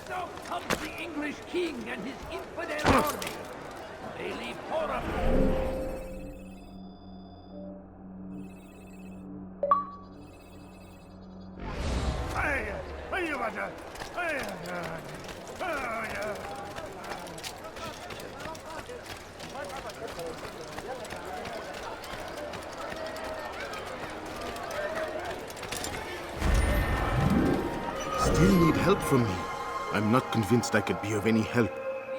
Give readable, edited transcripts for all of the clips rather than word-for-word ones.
Now comes the English king and his infidel army. They leave horrible. Still need help from me. I'm not convinced I could be of any help.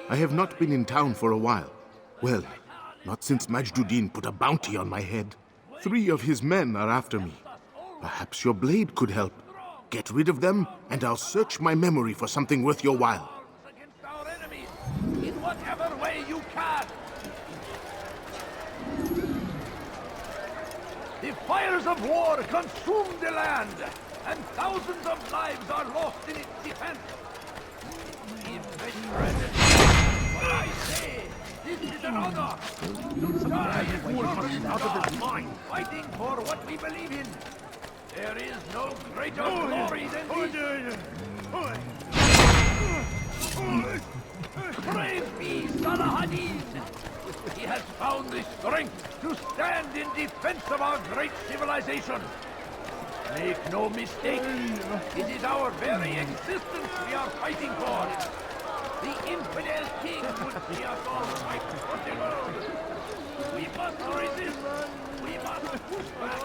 I have not been in town for a while. Well, not since Majduddin put a bounty on my head. 3 of his men are after me. Perhaps your blade could help. Get rid of them, and I'll search my memory for something worth your while. Against our enemies, in whatever way you can. The fires of war consume the land, and thousands of lives are lost in its defense. What I say, this is an honor. To die out of his mind, fighting for what we believe in. There is no greater glory than this. Praise be Salahadin! He has found the strength to stand in defense of our great civilization. Make no mistake, it is our very existence we are fighting for. The infidel king would see us all fight for the world. We must resist. We must push back.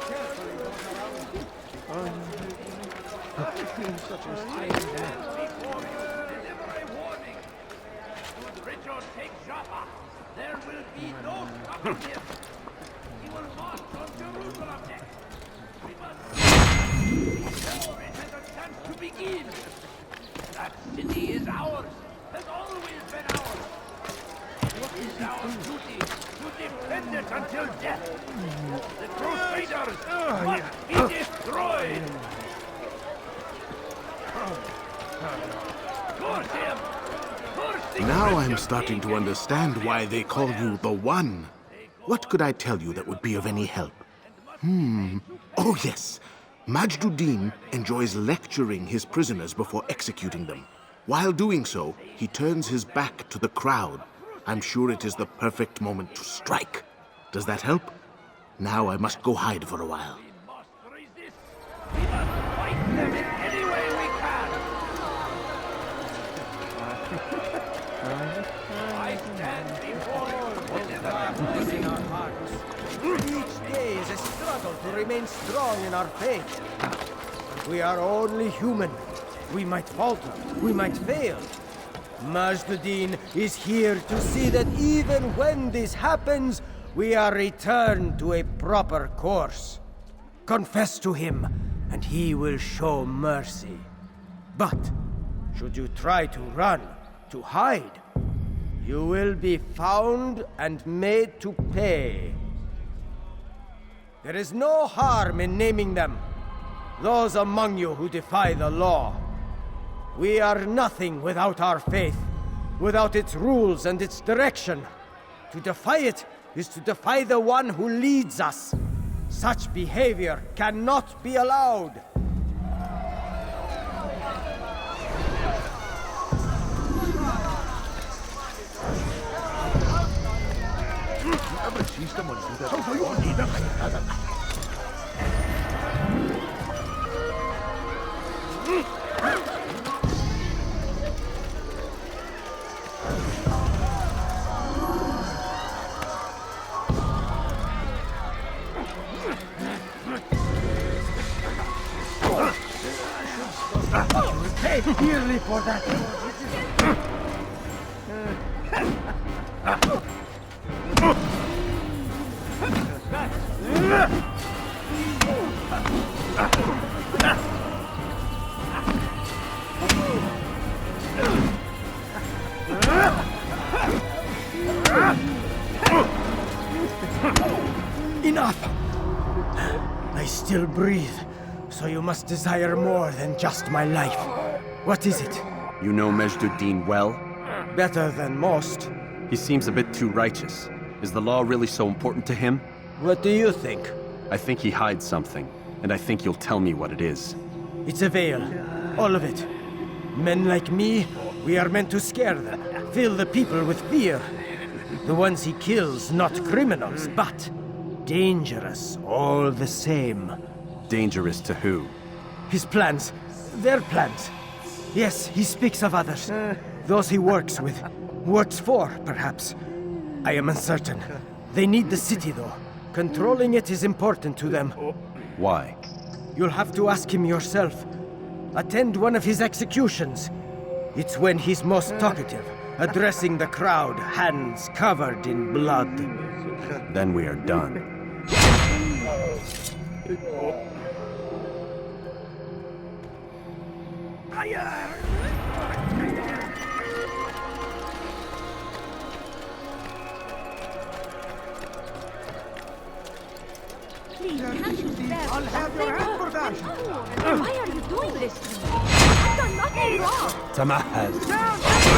I stand before you to deliver a warning. Should Richard take Jaffa, there will be no stopping him. He will march on Jerusalem next. We must... Now it has a chance to begin. That city is ours, has always been ours. It is our duty to defend it until death. The Crusaders must be destroyed. Curse him! Curse the Now I'm Christian starting king to and understand why they call you the One. What could I tell you that would be of any help? Oh yes. Majduddin enjoys lecturing his prisoners before executing them. While doing so, he turns his back to the crowd. I'm sure it is the perfect moment to strike. Does that help? Now I must go hide for a while. We must resist. We must fight them in any way we can. I stand before you with deliverance in our hearts. Each day is a struggle to remain strong in our faith. We are only human. We might falter. We might fail. Majduddin is here to see that even when this happens, we are returned to a proper course. Confess to him, and he will show mercy. But, should you try to run, to hide, you will be found and made to pay. There is no harm in naming them. Those among you who defy the law. We are nothing without our faith, without its rules and its direction. To defy it is to defy the one who leads us. Such behavior cannot be allowed. Pay dearly for that. Enough! I still breathe. So you must desire more than just my life. What is it? You know Majd-ud-Din well? Better than most. He seems a bit too righteous. Is the law really so important to him? What do you think? I think he hides something, and I think you'll tell me what it is. It's a veil. All of it. Men like me, we are meant to scare them, fill the people with fear. The ones he kills, not criminals, but dangerous all the same. Dangerous to who? His plans, their plans. Yes, he speaks of others. Those he works with. Works for, perhaps. I am uncertain. They need the city, though. Controlling it is important to them. Why? You'll have to ask him yourself. Attend one of his executions. It's when he's most talkative, addressing the crowd, hands covered in blood. Then we are done. Please, can't you bear I'll have your hand for that. Why are you doing this to me? I've done nothing wrong. Tamahal.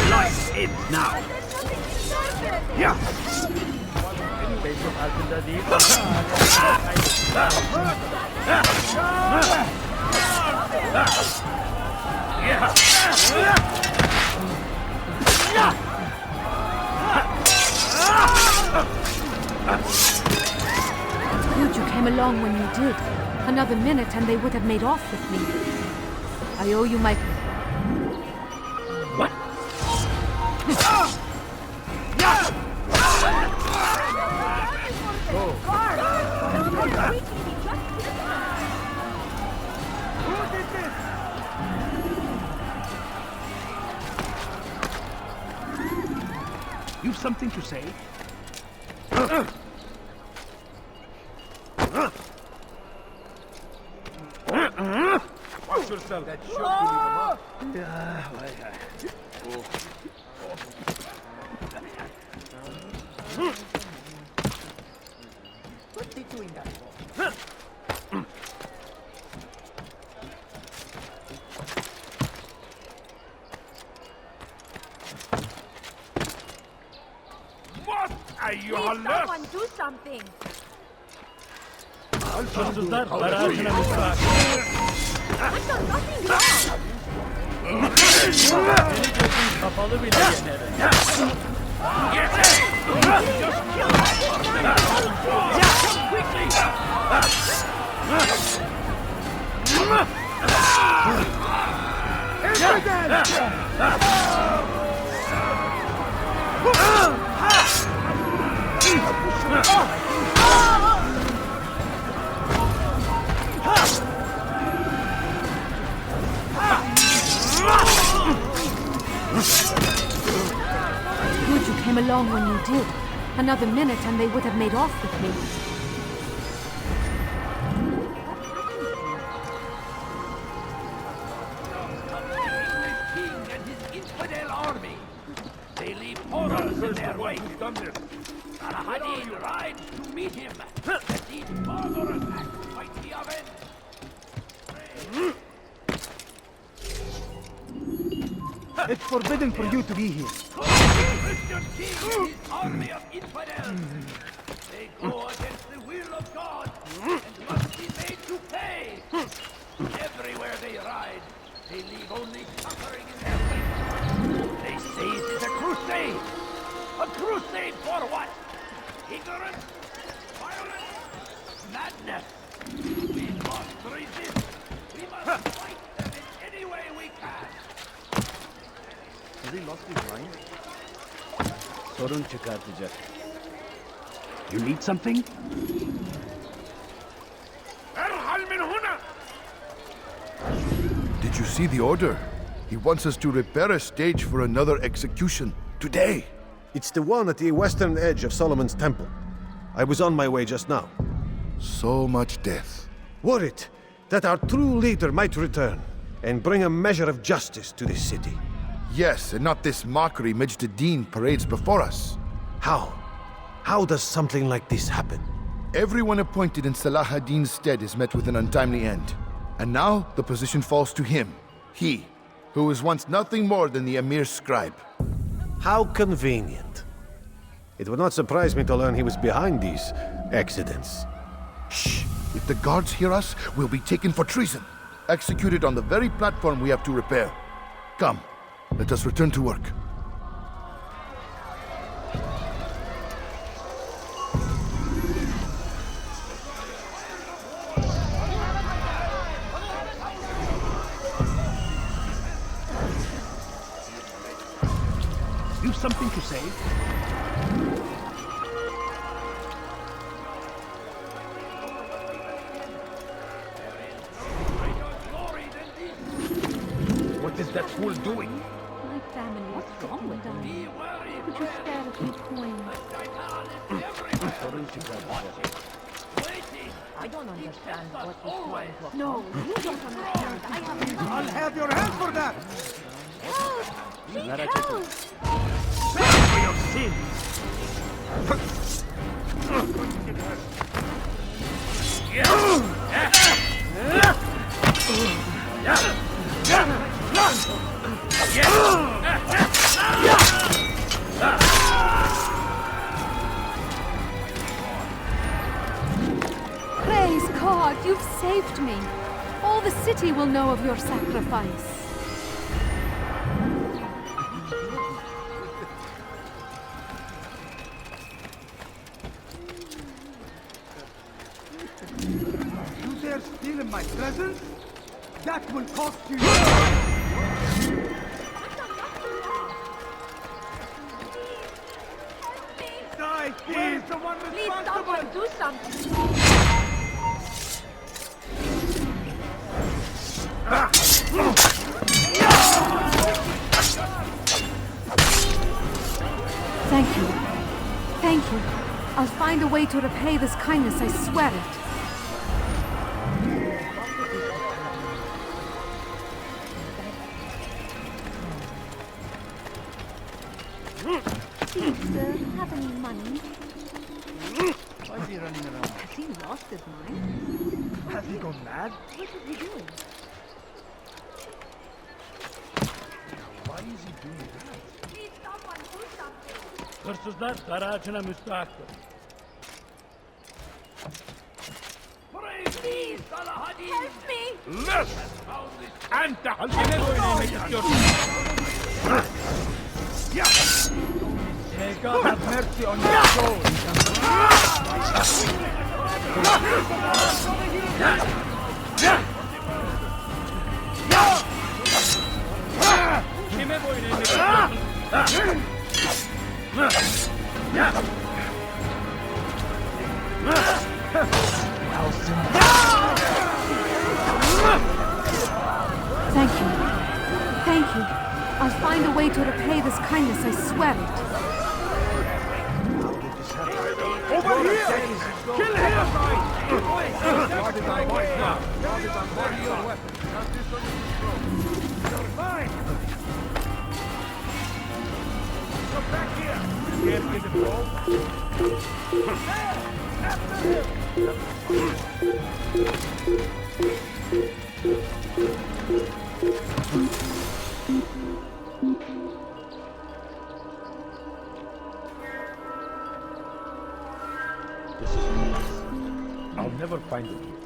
Light in now! Yeah. Good you came along when you did. Another minute and they would have made off with me. I owe you my... What? You've something to say? Watch yourself. That should be the What are they doing that for? What are you Please, someone do something. I've done nothing wrong. Good you came along when you did. Another minute and they would have made off with me. King and his infidel army. They leave horrors in their wake. Salah-ad-Din rides to meet him. Let these further attacks might be avenged. It's forbidden for you to be here. Christian king and his army of infidels. They go against the will of God and must be made to pay. Everywhere they ride, they leave only suffering in their wake. They say it is a crusade. A crusade for what? Ignorance? Violence? Madness? We must resist. We must fight them in any way we can. Has he lost his mind? Sorun çıkartacak. You need something? ارحل من هنا! Did you see the order? He wants us to repair a stage for another execution. Today! It's the one at the western edge of Solomon's temple. I was on my way just now. So much death. Worried that our true leader might return and bring a measure of justice to this city. Yes, and not this mockery Majd-ud-Din parades before us. How? How does something like this happen? Everyone appointed in Salah ad-Din's stead is met with an untimely end. And now the position falls to him. He, who was once nothing more than the Emir's scribe. How convenient. It would not surprise me to learn he was behind these accidents. Shh! If the guards hear us, we'll be taken for treason. Executed on the very platform we have to repair. Come, let us return to work. You've something to say? What is that fool doing? My family. What's wrong with them? Could you spare a few coins? I don't understand what this one is. No, you don't understand. I have nothing. I'll have your hand for that! Help! Please help! Pay for your sins! Praise God, you've saved me. All the city will know of your sacrifice. You dare steal in my presence? That will cost you! Die! Where's the one Please, responsible? someone do something. Thank you. Thank you. I'll find a way to repay this kindness, I swear it. Please, sir, have any money? Why is he running around? Has he lost his mind? Has he gone mad? What is he doing? Why is he doing that? Please, someone do something. Hırsızlar garajına müstahaktır. Praise Salahadin! Help me! Lız! Ente halkine oynamak istiyorsun. May God have mercy on your soul! Kime boyun eğmek istiyorsun? Thank you. Thank you. I'll find a way to repay this kindness, I swear it. Over here! Kill him! Guarded by voice now. Guarded by voice your weapon. Not this under control. You're fine! Come back here! Can't get him, bro. There! After him! This is peace. I'll never find it here.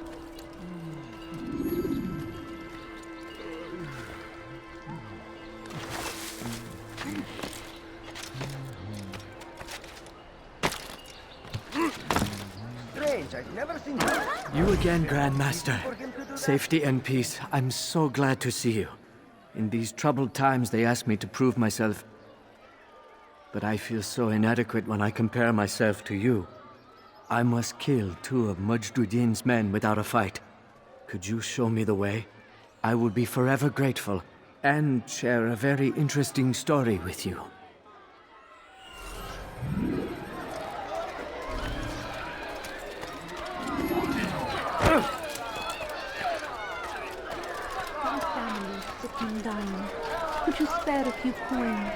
Strange, I've never seen You again, Grandmaster. Safety and peace. I'm so glad to see you. In these troubled times, they ask me to prove myself. But I feel so inadequate when I compare myself to you. I must kill 2 of Majduddin's men without a fight. Could you show me the way? I will be forever grateful, and share a very interesting story with you. My family is sick and dying. Could you spare a few coins?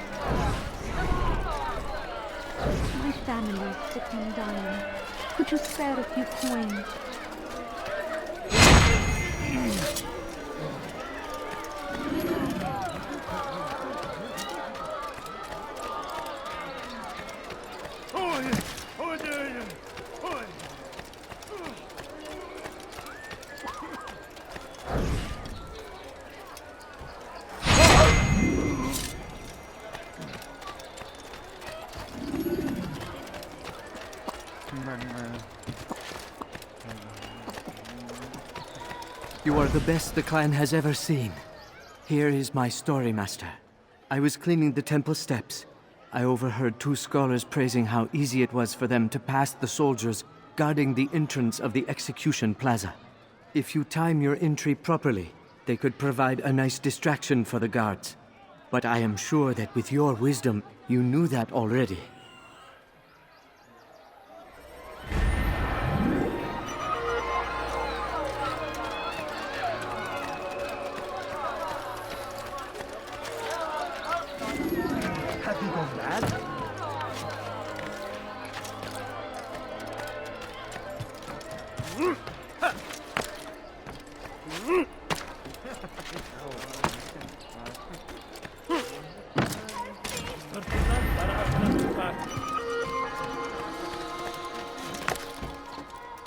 My family is sick and dying. Could you spare a few coins? You are the best the clan has ever seen. Here is my story, Master. I was cleaning the temple steps. I overheard two scholars praising how easy it was for them to pass the soldiers guarding the entrance of the execution plaza. If you time your entry properly, they could provide a nice distraction for the guards. But I am sure that with your wisdom, you knew that already. Have you gone mad?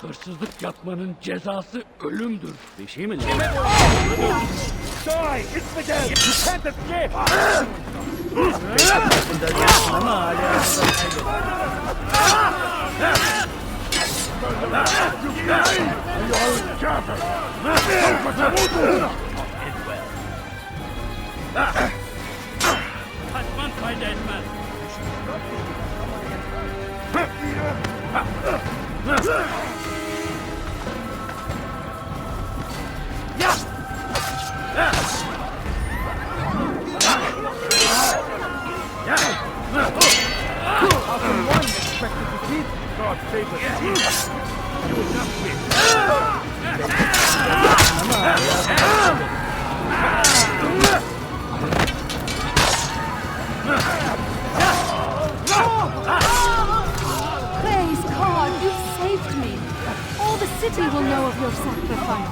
Hırsızlık yapmanın cezası ölümdür. Bir şey mi? Die! It's me dead! You can't escape! Kaçman fayda etmez. How can one expect to defeat? God save us! You will not win! Praise God, you've saved me. All the city will know of your sacrifice.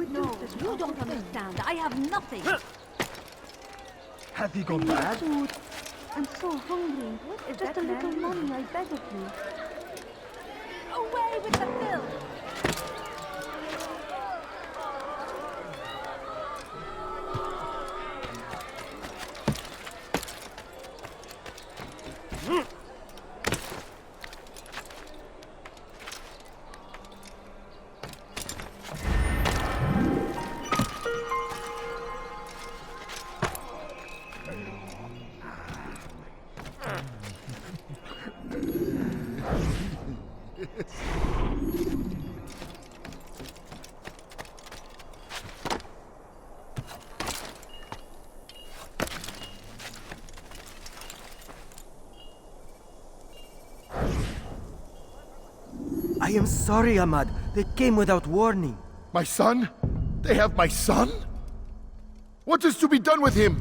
No, you don't understand. I have nothing. Have you gone mad? Food. I'm so hungry. What is just a little money, I beg of you. Away with the filth! I am sorry, Ahmad. They came without warning. My son? They have my son? What is to be done with him?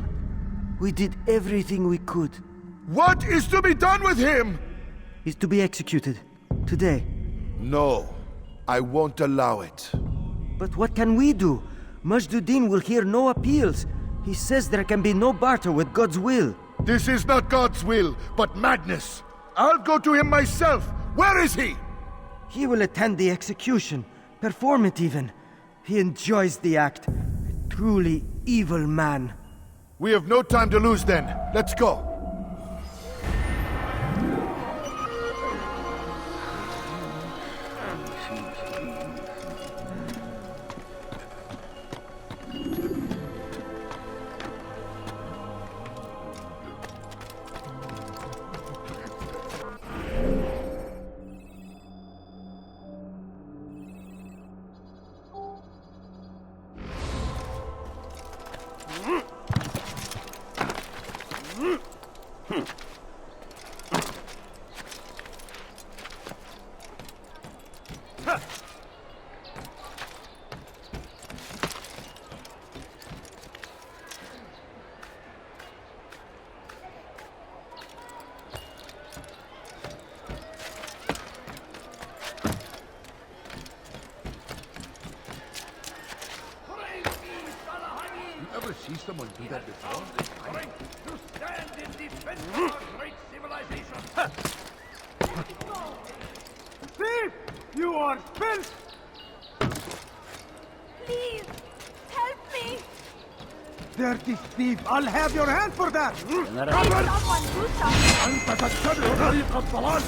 We did everything we could. What is to be done with him? He's to be executed. Today. No, I won't allow it. But what can we do? Majduddin will hear no appeals. He says there can be no barter with God's will. This is not God's will, but madness. I'll go to him myself. Where is he? He will attend the execution. Perform it even. He enjoys the act. A truly evil man. We have no time to lose then. Let's go. Ever see someone do that before? Strength to stand in defense of our great civilization. Thief! You are filth! Please, help me. Dirty thief! I'll have your hand for that! Please, someone do something. أنت تتبع طريق الضلال!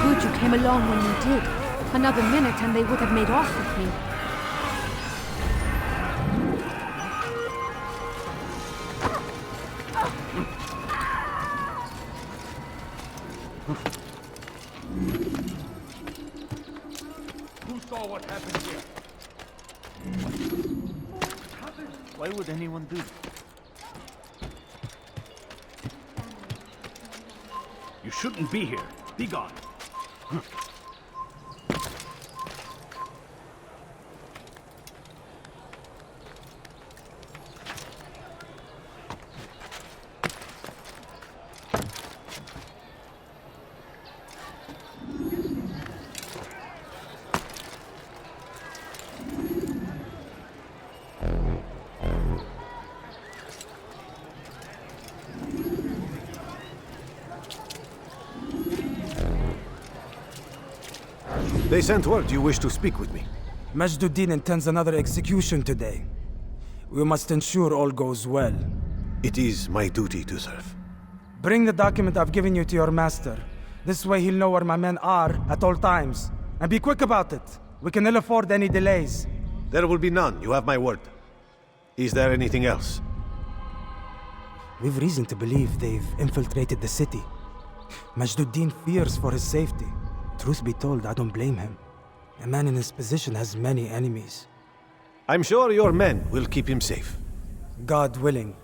Good you came along when you did. Another minute and they would have made off with me. Who saw what happened here? Why would anyone do that? You shouldn't be here. Be gone. They sent word you wish to speak with me. Majduddin intends another execution today. We must ensure all goes well. It is my duty to serve. Bring the document I've given you to your master. This way he'll know where my men are at all times. And be quick about it. We can ill afford any delays. There will be none, you have my word. Is there anything else? We've reason to believe they've infiltrated the city. Majduddin fears for his safety. Truth be told, I don't blame him. A man in his position has many enemies. I'm sure your men will keep him safe. God willing.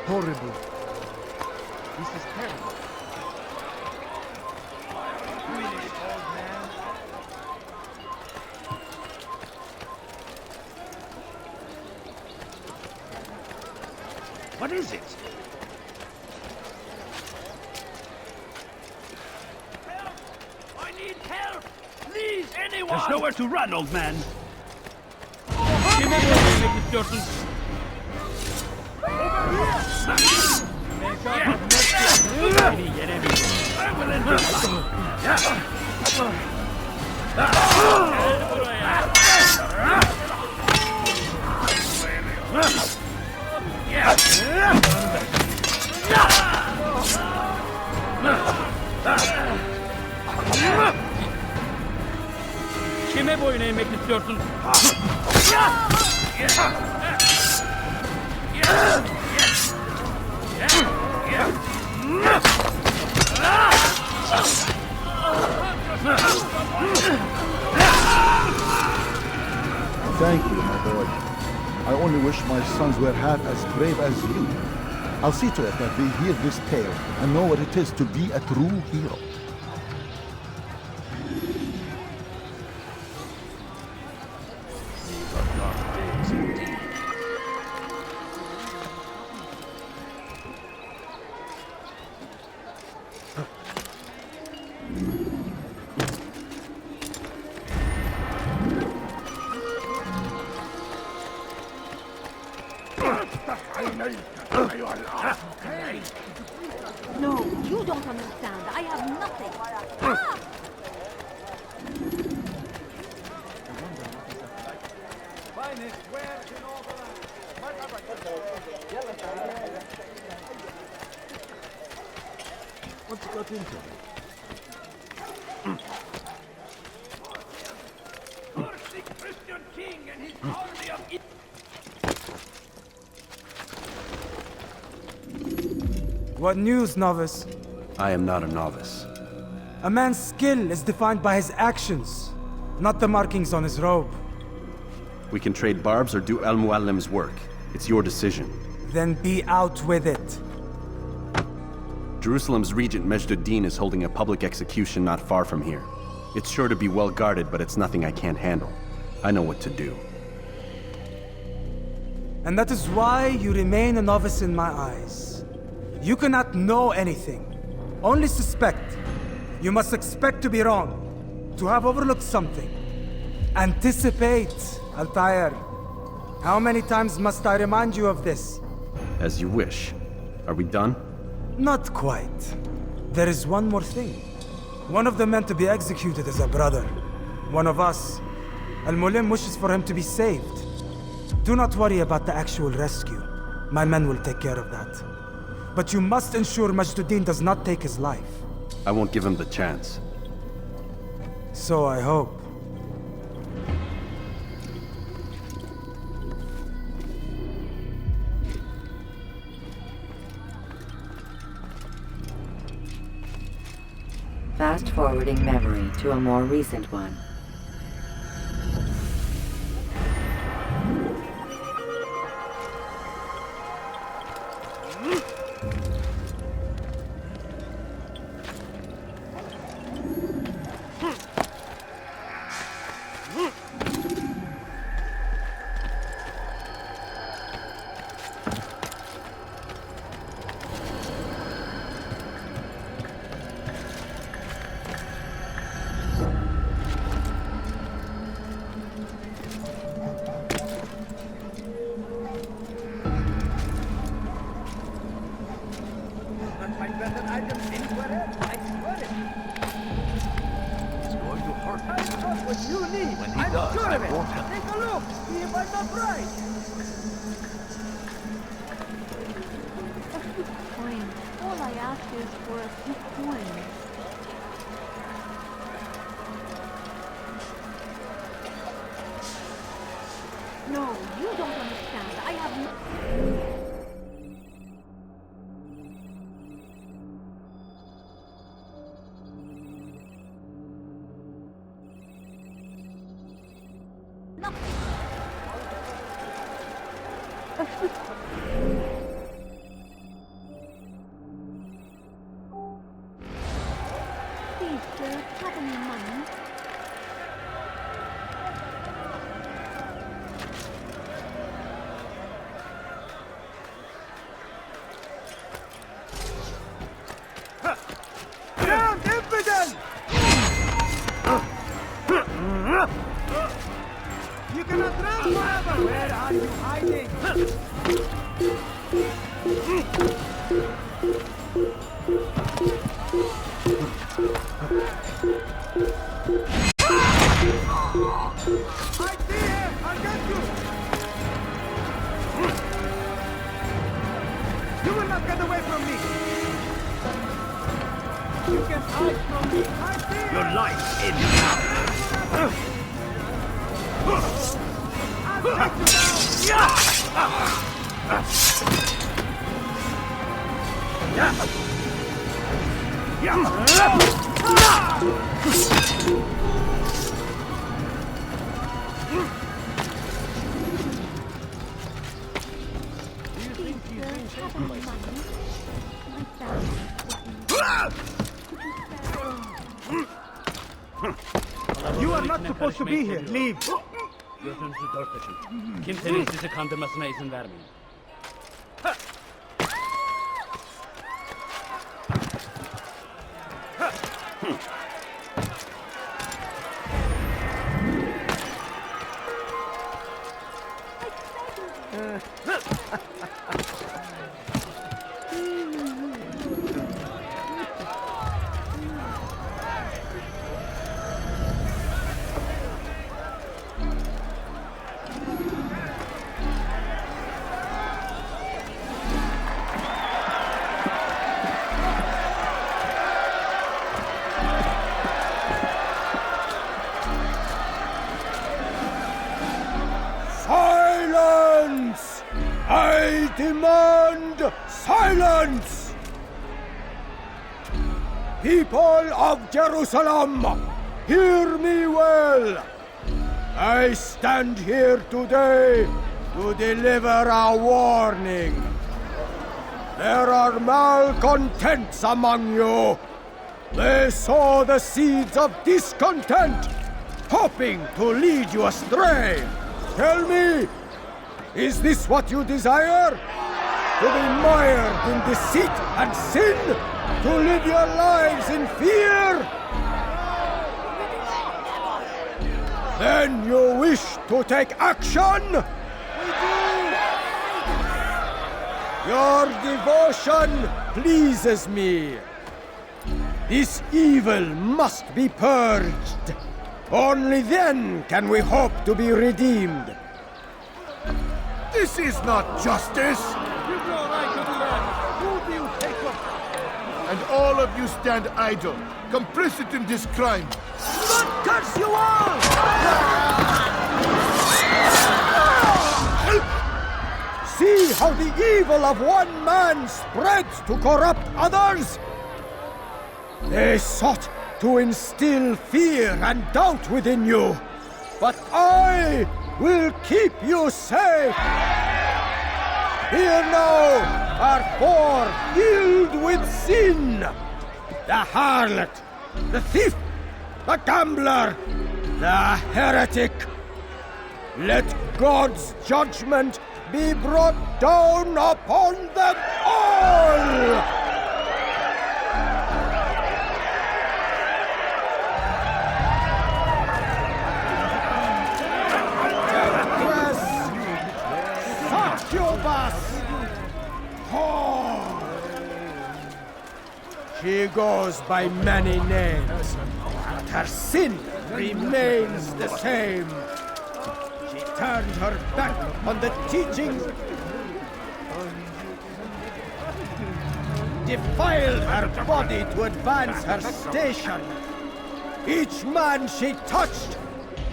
Horrible. This is terrible. What is it? Help! I need help! Please, anyone! There's nowhere to run, old man. Kime boyun eğmek istiyorsun? Thank you, my boy. I only wish my sons were half as brave as you. I'll see to it that they hear this tale and know what it is to be a true hero. No, you don't understand. I have nothing. Ah! What's got into it? What news, novice? I am not a novice. A man's skill is defined by his actions, not the markings on his robe. We can trade barbs or do Al-Muallim's work. It's your decision. Then be out with it. Jerusalem's regent Majd-ud-Din is holding a public execution not far from here. It's sure to be well guarded, but it's nothing I can't handle. I know what to do. And that is why you remain a novice in my eyes. You cannot know anything, only suspect. You must expect to be wrong, to have overlooked something. Anticipate, Altair. How many times must I remind you of this? As you wish. Are we done? Not quite. There is one more thing. One of the men to be executed is a brother. One of us. Al-Mulim wishes for him to be saved. Do not worry about the actual rescue. My men will take care of that. But you must ensure Majd-ud-Din does not take his life. I won't give him the chance. So I hope. Fast-forwarding memory to a more recent one. You are not supposed to be here. Leave. Gözünüzü dört açın. Kimsenin sizi kandırmasına izin vermeyin. Silence! I demand silence! People of Jerusalem, hear me well. I stand here today to deliver a warning. There are malcontents among you. They sow the seeds of discontent, hoping to lead you astray. Tell me, is this what you desire? To be mired in deceit and sin? To live your lives in fear? Then you wish to take action? We do! Your devotion pleases me. This evil must be purged. Only then can we hope to be redeemed. This is not justice! You've no right to do that! Who do you take up? And all of you stand idle, complicit in this crime. God curse you all! See how the evil of one man spreads to corrupt others? They sought to instill fear and doubt within you, but I will keep you safe. Here now are four filled with sin. The harlot, the thief, the gambler, the heretic. Let God's judgment be brought down upon them all! She goes by many names, but her sin remains the same. She turned her back on the teachings, defiled her body to advance her station. Each man she touched,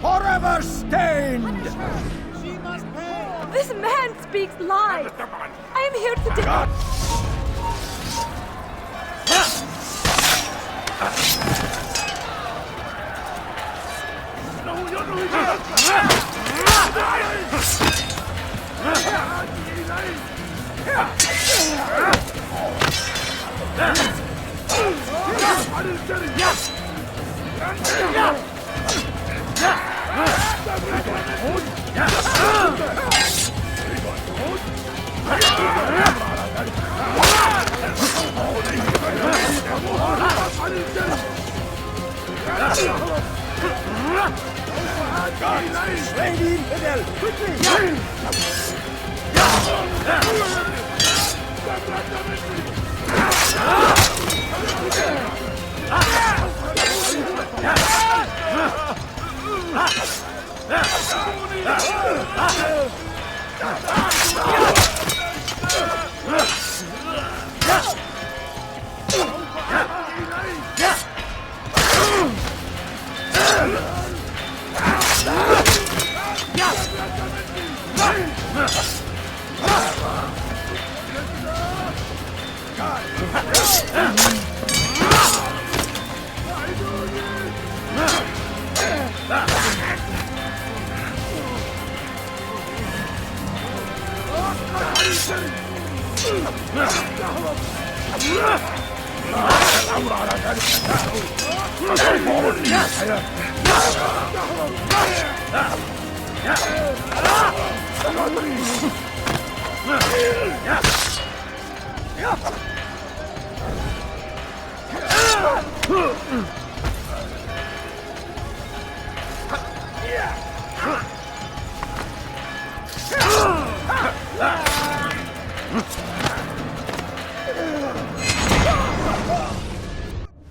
forever stained. She must pay! This man speaks lies! I am here to Lady Infidel, quickly!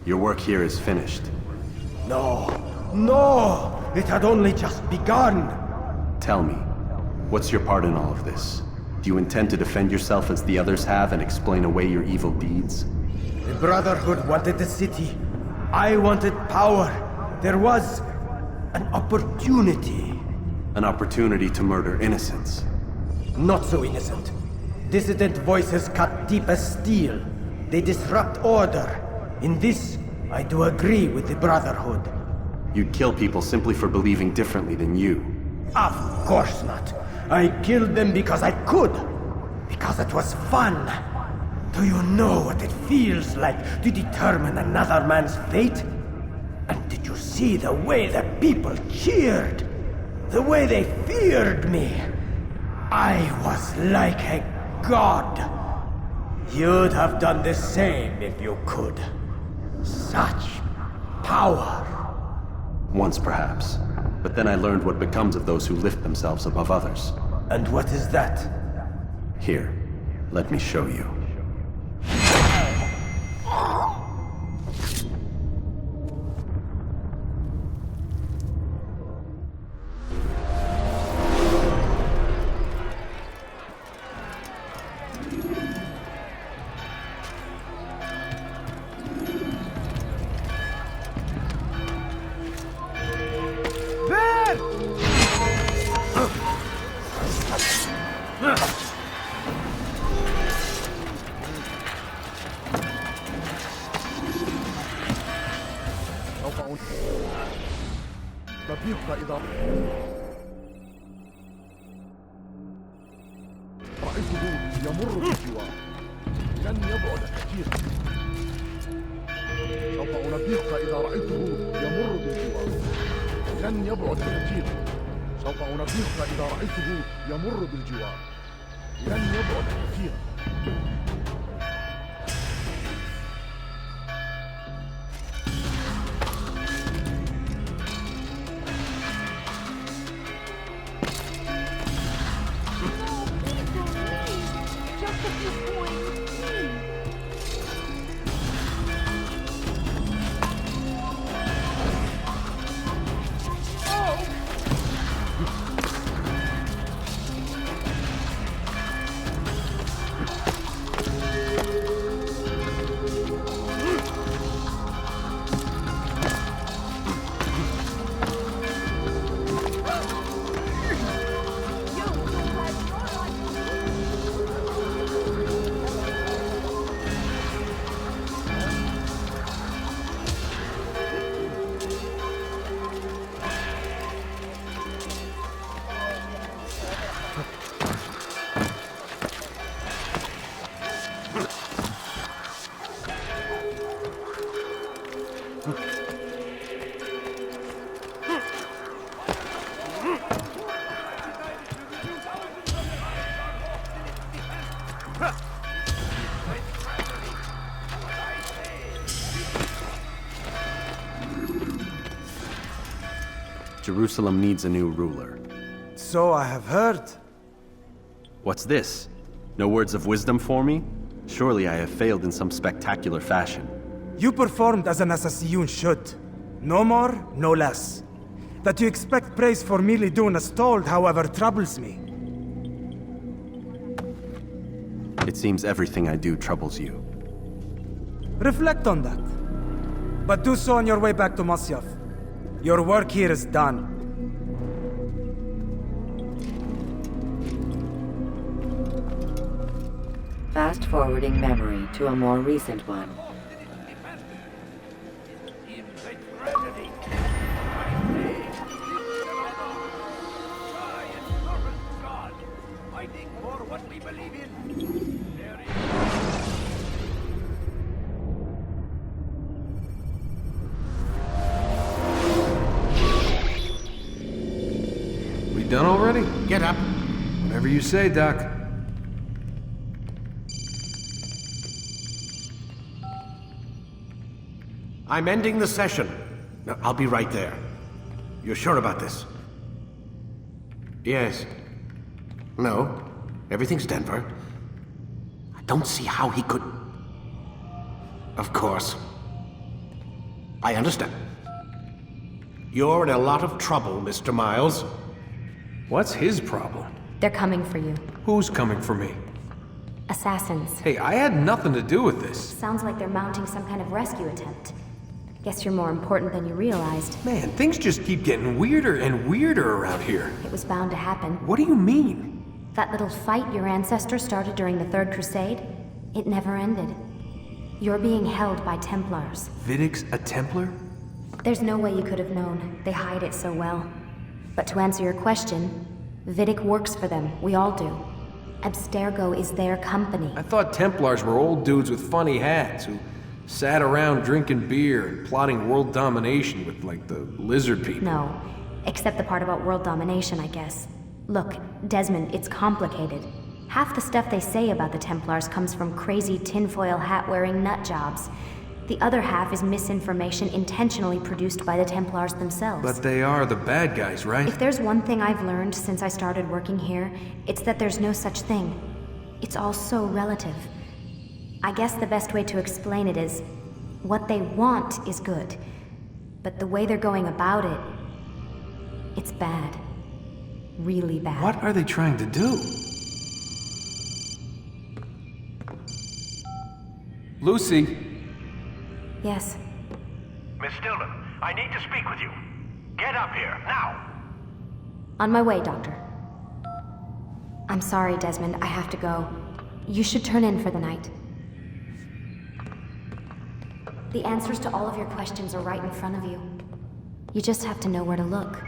Your work here is finished. No, no! It had only just begun! Tell me, what's your part in all of this? Do you intend to defend yourself as the others have and explain away your evil deeds? The Brotherhood wanted the city. I wanted power. There was an opportunity. An opportunity to murder innocents. Not so innocent. Dissident voices cut deep as steel. They disrupt order. In this, I do agree with the Brotherhood. You'd kill people simply for believing differently than you. Of course not. I killed them because I could. Because it was fun. Do you know what it feels like to determine another man's fate? And did you see the way the people cheered? The way they feared me? I was like a god. You'd have done the same if you could. Such power. Once, perhaps. But then I learned what becomes of those who lift themselves above others. And what is that? Here, let me show you. نبيهك إذا رأيته يمر بالجوار لن يبعد كثيرا. سوف أنبهك إذا رأيته يمر بالجوار لن يبعد كثيرا. سوف أنبهك إذا رأيته يمر بالجوار لن يبعد كثيرا. Jerusalem needs a new ruler. So I have heard. What's this? No words of wisdom for me? Surely I have failed in some spectacular fashion. You performed as an assassin should. No more, no less. That you expect praise for merely doing as told, however, troubles me. It seems everything I do troubles you. Reflect on that. But do so on your way back to Masyaf. Your work here is done. Fast-forwarding memory to a more recent one. Done already? Get up. Whatever you say, Doc. I'm ending the session. No, I'll be right there. You're sure about this? Yes. No. Everything's Denver. I don't see how he could... Of course. I understand. You're in a lot of trouble, Mr. Miles. What's his problem? They're coming for you. Who's coming for me? Assassins. Hey, I had nothing to do with this. Sounds like they're mounting some kind of rescue attempt. Guess you're more important than you realized. Man, things just keep getting weirder and weirder around here. It was bound to happen. What do you mean? That little fight your ancestors started during the Third Crusade, it never ended. You're being held by Templars. Vidic's a Templar? There's no way you could have known. They hide it so well. But to answer your question, Vidic works for them. We all do. Abstergo is their company. I thought Templars were old dudes with funny hats who sat around drinking beer and plotting world domination with, like, the lizard people. No. Except the part about world domination, I guess. Look, Desmond, it's complicated. Half the stuff they say about the Templars comes from crazy tinfoil hat-wearing nut jobs. The other half is misinformation intentionally produced by the Templars themselves. But they are the bad guys, right? If there's one thing I've learned since I started working here, it's that there's no such thing. It's all so relative. I guess the best way to explain it is, what they want is good. But the way they're going about it, it's bad. Really bad. What are they trying to do? Lucy? Yes. Miss Stillman, I need to speak with you. Get up here, now! On my way, Doctor. I'm sorry, Desmond. I have to go. You should turn in for the night. The answers to all of your questions are right in front of you. You just have to know where to look.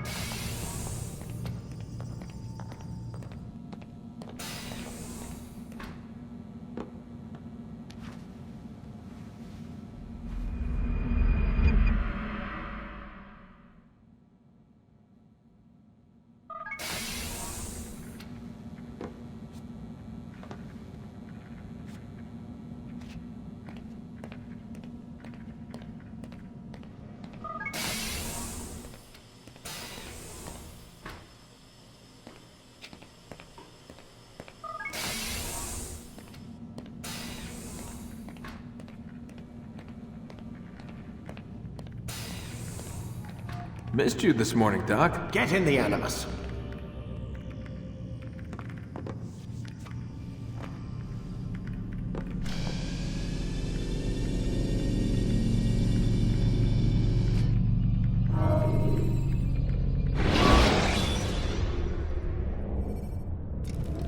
Missed you this morning, Doc. Get in the Animus.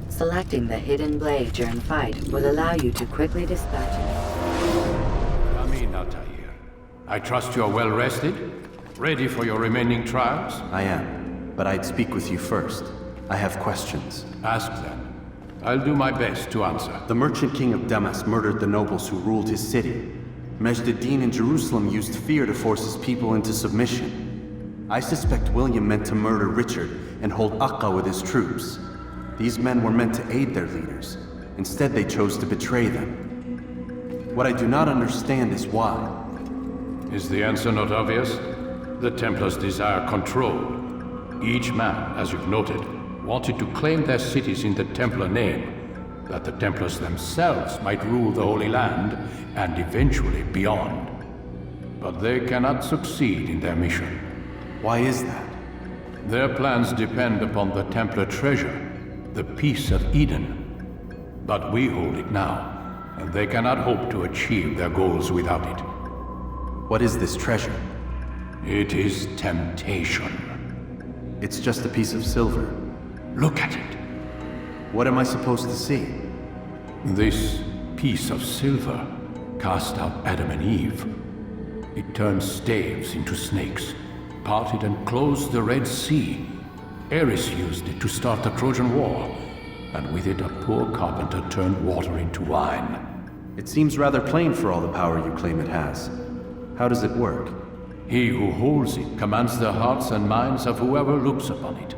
Selecting the hidden blade during fight will allow you to quickly dispatch it. Come in, Altair. I trust you are well rested? Ready for your remaining trials? I am, but I'd speak with you first. I have questions. Ask them. I'll do my best to answer. The merchant king of Damas murdered the nobles who ruled his city. Majd ad-Din in Jerusalem used fear to force his people into submission. I suspect William meant to murder Richard and hold Akka with his troops. These men were meant to aid their leaders. Instead, they chose to betray them. What I do not understand is why. Is the answer not obvious? The Templars desire control. Each man, as you've noted, wanted to claim their cities in the Templar name, that the Templars themselves might rule the Holy Land, and eventually beyond. But they cannot succeed in their mission. Why is that? Their plans depend upon the Templar treasure, the Peace of Eden. But we hold it now, and they cannot hope to achieve their goals without it. What is this treasure? It is temptation. It's just a piece of silver. Look at it. What am I supposed to see? This piece of silver cast out Adam and Eve. It turned staves into snakes, parted and closed the Red Sea. Ares used it to start the Trojan War, and with it a poor carpenter turned water into wine. It seems rather plain for all the power you claim it has. How does it work? He who holds it commands the hearts and minds of whoever looks upon it.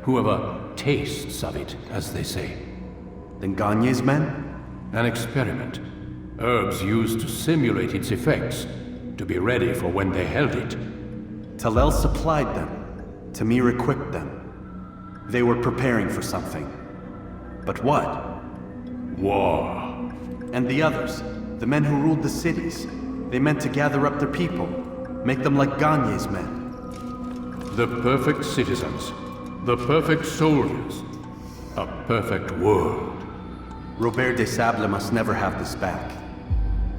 Whoever tastes of it, as they say. Then Gagne's men? An experiment. Herbs used to simulate its effects, to be ready for when they held it. Talel supplied them. Tamir equipped them. They were preparing for something. But what? War. And the others, the men who ruled the cities, they meant to gather up their people, make them like Gagne's men. The perfect citizens, the perfect soldiers, a perfect world. Robert des Sables must never have this back.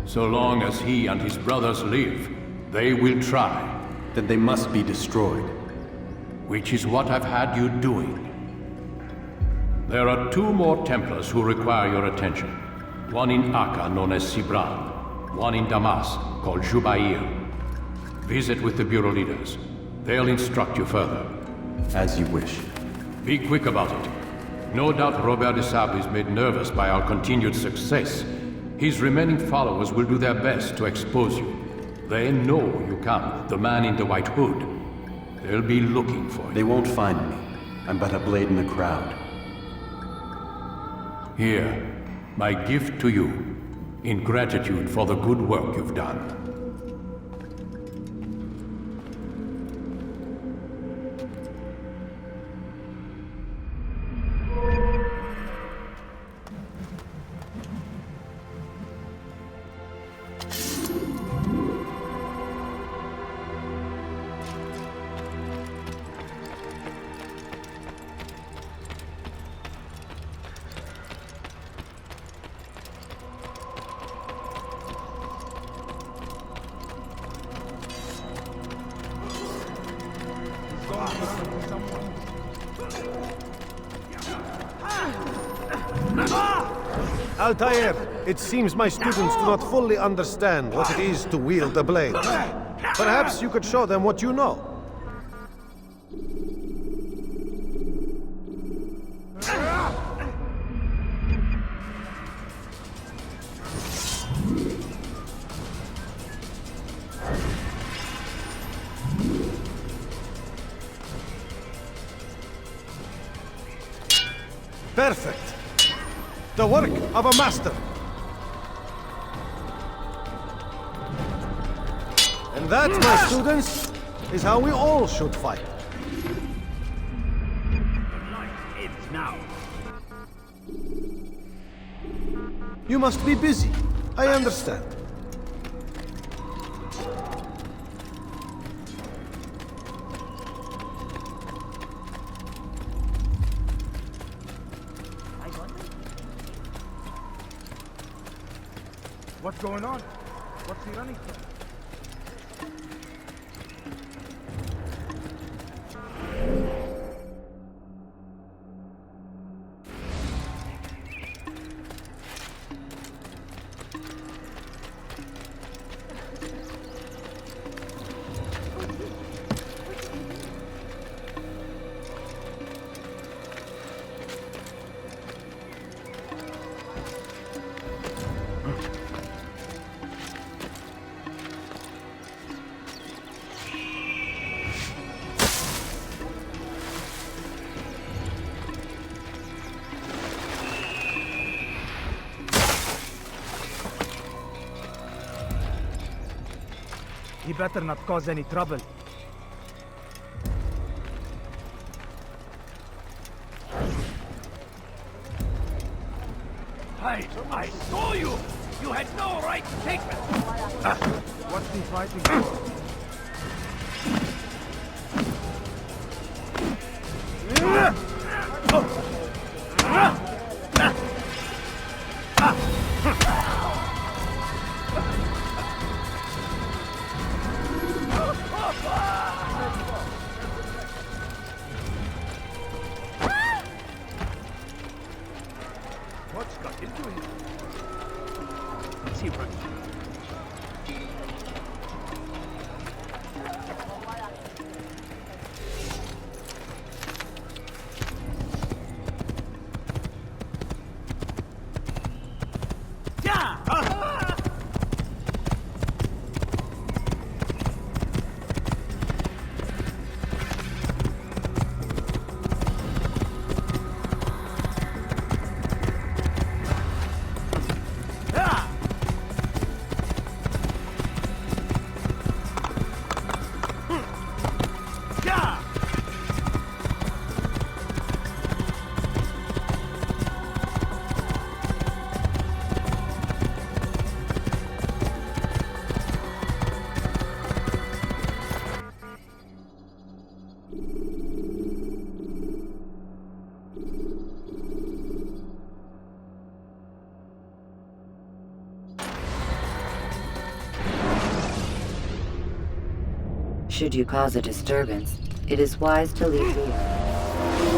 So long as he and his brothers live, they will try. Then they must be destroyed. Which is what I've had you doing. There are 2 more Templars who require your attention. One in Akka known as Sibran. one in Damas called Jubair. Visit with the Bureau leaders. They'll instruct you further. As you wish. Be quick about it. No doubt Robert de Sable is made nervous by our continued success. His remaining followers will do their best to expose you. They know you come, the man in the white hood. They'll be looking for you. They won't find me. I'm but a blade in the crowd. Here, my gift to you, in gratitude for the good work you've done. Altair, it seems my students do not fully understand what it is to wield a blade. Perhaps you could show them what you know. Perfect. The work of a master. And that, my students, is how we all should fight. Ends now. You must be busy. I understand. What's going on? What's he running from? He better not cause any trouble. I saw you! You had no right to take me! What's he fighting for? What's got into him? Is he running? Should you cause a disturbance, it is wise to leave here.